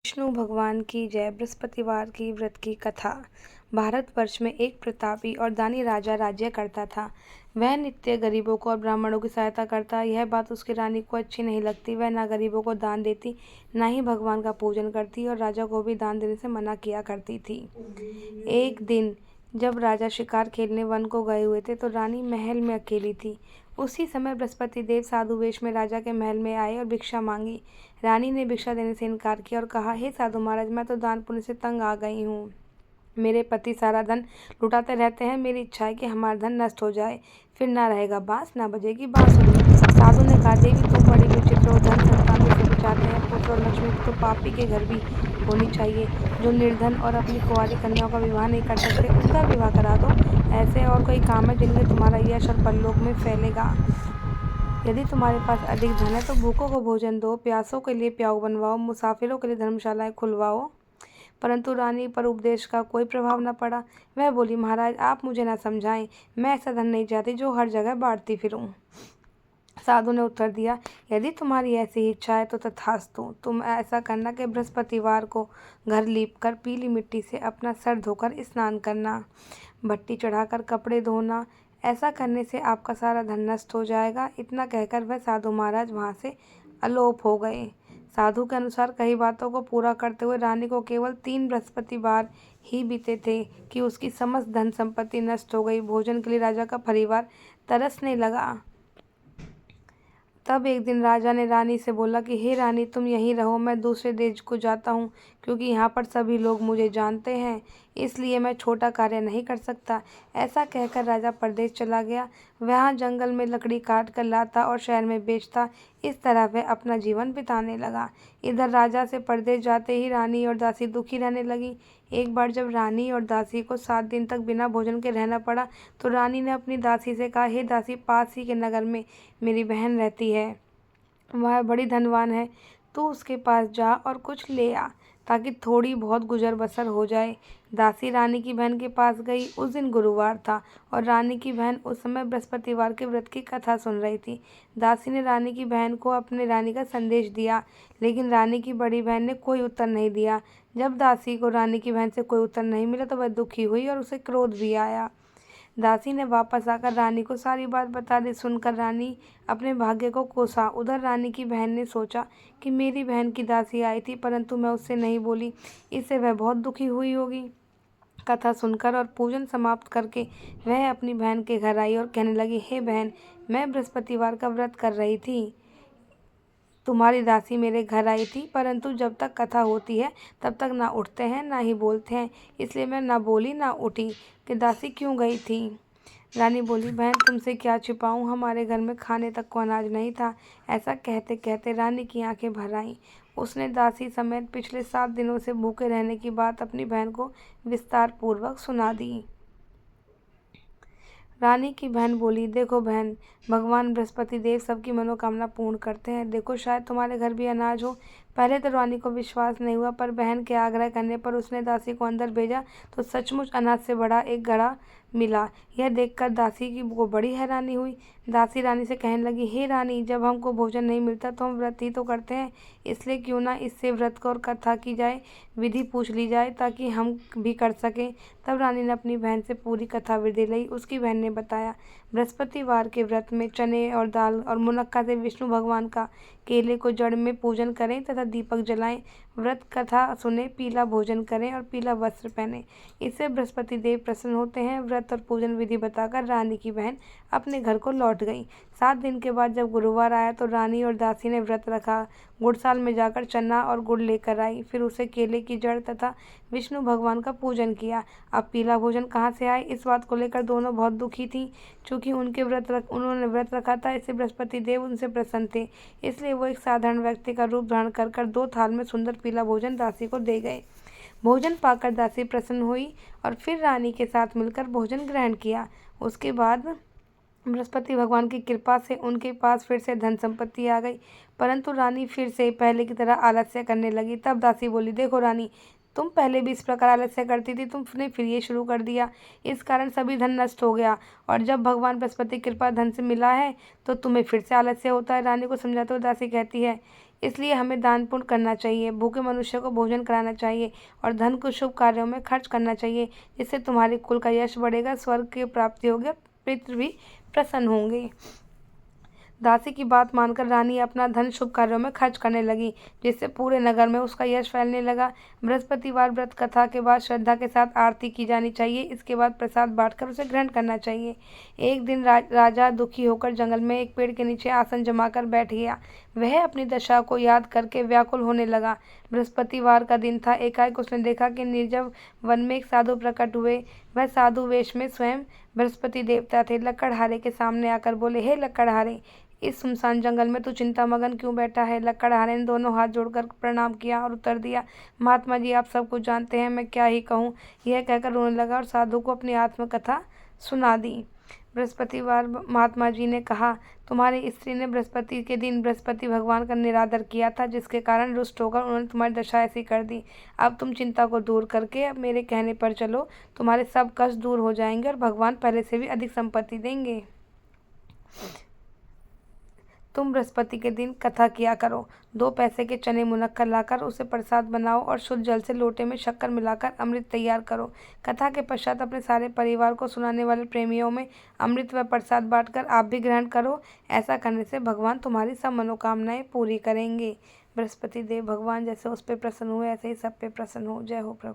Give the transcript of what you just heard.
विष्णु भगवान की जय। बृहस्पतिवार की व्रत की कथा। भारतवर्ष में एक प्रतापी और दानी राजा राज्य करता था। वह नित्य गरीबों को और ब्राह्मणों की सहायता करता। यह बात उसकी रानी को अच्छी नहीं लगती। वह ना गरीबों को दान देती, ना ही भगवान का पूजन करती और राजा को भी दान देने से मना किया करती थी। एक दिन जब राजा शिकार खेलने वन को गए हुए थे तो रानी महल में अकेली थी। उसी समय बृहस्पति देव साधु वेश में राजा के महल में आए और भिक्षा मांगी। रानी ने भिक्षा देने से इनकार किया और कहा, हे साधु महाराज, मैं तो दान पुण्य से तंग आ गई हूँ। मेरे पति सारा धन लुटाते रहते हैं। मेरी इच्छा है कि हमारा धन नष्ट हो जाए, फिर ना रहेगा बांस, ना बजेगी बांसुरी। साधु ने कहा, देवी तुम बड़ी विचित्र हो। धन संतान भी सभी चाहते हैं, पुत्र और लक्ष्मी तो पापी के घर भी होनी चाहिए। जो निर्धन और अपनी कुंवारी कन्याओं का विवाह नहीं कर सकते, उनका विवाह करा दो। ऐसे और कोई काम है जिनसे तुम्हारा यश और परलोक में फैलेगा। यदि तुम्हारे पास अधिक धन है तो भूखों को भोजन दो, प्यासों के लिए प्याऊ बनवाओ, मुसाफिरों के लिए धर्मशालाएं खुलवाओ। परंतु रानी पर उपदेश का कोई प्रभाव न पड़ा। वह बोली, महाराज आप मुझे न समझाएं, मैं ऐसा धन नहीं चाहती जो हर जगह बांटती फिरूं। साधु ने उत्तर दिया, यदि तुम्हारी ऐसी इच्छा है तो तथास्तु। तुम ऐसा करना कि बृहस्पतिवार को घर लीपकर पीली मिट्टी से अपना सर धोकर स्नान करना, भट्टी चढ़ाकर कपड़े धोना। ऐसा करने से आपका सारा धन नष्ट हो जाएगा। इतना कहकर वह साधु महाराज वहाँ से अलोप हो गए। साधु के अनुसार कई बातों को पूरा करते हुए रानी को केवल 3 बृहस्पतिवार ही बीते थे कि उसकी समस्त धन संपत्ति नष्ट हो गई। भोजन के लिए राजा का परिवार तरसने लगा। तब एक दिन राजा ने रानी से बोला कि हे रानी, तुम यहीं रहो, मैं दूसरे देश को जाता हूँ, क्योंकि यहाँ पर सभी लोग मुझे जानते हैं, इसलिए मैं छोटा कार्य नहीं कर सकता। ऐसा कहकर राजा परदेश चला गया। वहाँ जंगल में लकड़ी काट कर लाता और शहर में बेचता। इस तरह वह अपना जीवन बिताने लगा। इधर राजा से परदेश जाते ही रानी और दासी दुखी रहने लगी। एक बार जब रानी और दासी को 7 दिन तक बिना भोजन के रहना पड़ा तो रानी ने अपनी दासी से कहा, हे दासी, पास ही के नगर में मेरी बहन रहती है, वह बड़ी धनवान है। तू उसके पास जा और कुछ ले आ, ताकि थोड़ी बहुत गुजर बसर हो जाए। दासी रानी की बहन के पास गई। उस दिन गुरुवार था और रानी की बहन उस समय बृहस्पतिवार के व्रत की कथा सुन रही थी। दासी ने रानी की बहन को अपने रानी का संदेश दिया, लेकिन रानी की बड़ी बहन ने कोई उत्तर नहीं दिया। जब दासी को रानी की बहन से कोई उत्तर नहीं मिला तो वह दुखी हुई और उसे क्रोध भी आया। दासी ने वापस आकर रानी को सारी बात बता दी। सुनकर रानी अपने भाग्य को कोसा। उधर रानी की बहन ने सोचा कि मेरी बहन की दासी आई थी, परंतु मैं उससे नहीं बोली, इससे वह बहुत दुखी हुई होगी। कथा सुनकर और पूजन समाप्त करके वह अपनी बहन के घर आई और कहने लगी, हे बहन, मैं बृहस्पतिवार का व्रत कर रही थी। तुम्हारी दासी मेरे घर आई थी, परंतु जब तक कथा होती है तब तक ना उठते हैं ना ही बोलते हैं, इसलिए मैं ना बोली ना उठी कि दासी क्यों गई थी। रानी बोली, बहन तुमसे क्या छिपाऊं, हमारे घर में खाने तक को अनाज नहीं था। ऐसा कहते कहते रानी की आंखें भर आईं। उसने दासी समेत पिछले 7 दिनों से भूखे रहने की बात अपनी बहन को विस्तार पूर्वक सुना दी। रानी की बहन बोली, देखो बहन, भगवान बृहस्पति देव सबकी मनोकामना पूर्ण करते हैं। देखो, शायद तुम्हारे घर भी अनाज हो। पहले तो रानी को विश्वास नहीं हुआ, पर बहन के आग्रह करने पर उसने दासी को अंदर भेजा तो सचमुच अनाज से बड़ा एक घड़ा मिला। यह देखकर दासी को बड़ी हैरानी हुई। दासी रानी से कहने लगी, हे रानी, जब हमको भोजन नहीं मिलता तो हम व्रत ही तो करते हैं, इसलिए क्यों ना इससे व्रत को और कथा की जाए, विधि पूछ ली जाए, ताकि हम भी कर सकें। तब रानी ने अपनी बहन से पूरी कथा विधि ली। उसकी बहन ने बताया, बृहस्पतिवार के व्रत में चने और दाल और मुनक्का से विष्णु भगवान का केले को जड़ में पूजन करें तथा दीपक जलाएं, व्रत कथा सुने, पीला भोजन करें और पीला वस्त्र पहने, इससे बृहस्पति देव प्रसन्न होते हैं। व्रत और पूजन विधि बताकर रानी की बहन अपने घर को लौट गई। 7 दिन के बाद जब गुरुवार आया तो रानी और दासी ने व्रत रखा। गुड़साल में जाकर चना और गुड़ लेकर आई, फिर उसे केले की जड़ तथा विष्णु भगवान का पूजन किया। अब पीला भोजन कहाँ से आए, इस बात को लेकर दोनों बहुत दुखी थीं। चूँकि उन्होंने व्रत रखा था, इससे बृहस्पति देव उनसे प्रसन्न थे, इसलिए वो एक साधारण व्यक्ति का रूप धारण कर 2 थाल में सुंदर पीला भोजन दासी को दे गए। भोजन पाकर दासी प्रसन्न हुई और फिर रानी के साथ मिलकर भोजन ग्रहण किया। उसके बाद बृहस्पति भगवान की कृपा से उनके पास फिर से धन संपत्ति आ गई, परंतु रानी फिर से पहले की तरह आलस्य करने लगी। तब दासी बोली, देखो रानी, तुम पहले भी इस प्रकार आलस्य करती थी, तुमने फिर ये शुरू कर दिया, इस कारण सभी धन नष्ट हो गया, और जब भगवान बृहस्पति की कृपा धन से मिला है तो तुम्हें फिर से आलस्य होता है। रानी को समझाते हुए दासी कहती है, इसलिए हमें दान पुण्य करना चाहिए, भूखे मनुष्य को भोजन कराना चाहिए और धन को शुभ कार्यों में खर्च करना चाहिए, जिससे तुम्हारे कुल का यश बढ़ेगा, स्वर्ग की प्राप्ति होगी, पितृ भी प्रसन्न होंगे। दासी की बात मानकर रानी अपना धन शुभ कार्यों में खर्च करने लगी, जिससे पूरे नगर में उसका यश फैलने लगा। बृहस्पतिवार व्रत कथा के बाद श्रद्धा के साथ आरती की जानी चाहिए। इसके बाद प्रसाद बांटकर उसे ग्रहण करना चाहिए। एक दिन राजा दुखी होकर जंगल में एक पेड़ के नीचे आसन जमाकर बैठ गया। वह अपनी दशा को याद करके व्याकुल होने लगा। बृहस्पतिवार का दिन था। एकाएक उसने देखा कि निर्जन वन में एक साधु प्रकट हुए। वह साधु वेश में स्वयं बृहस्पति देवता थे। लकड़हारे के सामने आकर बोले, हे लकड़हारे, इस सुनसान जंगल में तू चिंता मगन क्यों बैठा है? लकड़हारे ने दोनों हाथ जोड़कर प्रणाम किया और उत्तर दिया, महात्मा जी, आप सब कुछ जानते हैं, मैं क्या ही कहूँ। यह कहकर रोने लगा और साधु को अपनी आत्मकथा सुना दी। बृहस्पतिवार महात्मा जी ने कहा, तुम्हारी स्त्री ने बृहस्पति के दिन बृहस्पति भगवान का निरादर किया था, जिसके कारण रुष्ट होकर उन्होंने तुम्हारी दशा ऐसी कर दी। अब तुम चिंता को दूर करके अब मेरे कहने पर चलो, तुम्हारे सब कष्ट दूर हो जाएंगे और भगवान पहले से भी अधिक संपत्ति देंगे। तुम बृहस्पति के दिन कथा किया करो। 2 पैसे के चने मुनक्कर लाकर उसे प्रसाद बनाओ और शुद्ध जल से लोटे में शक्कर मिलाकर अमृत तैयार करो। कथा के पश्चात अपने सारे परिवार को सुनाने वाले प्रेमियों में अमृत व प्रसाद बांटकर आप भी ग्रहण करो। ऐसा करने से भगवान तुम्हारी सब मनोकामनाएं पूरी करेंगे। बृहस्पति देव भगवान जैसे उस पर प्रसन्न हुए, ऐसे ही सब पे प्रसन्न हो। जय हो प्रभु।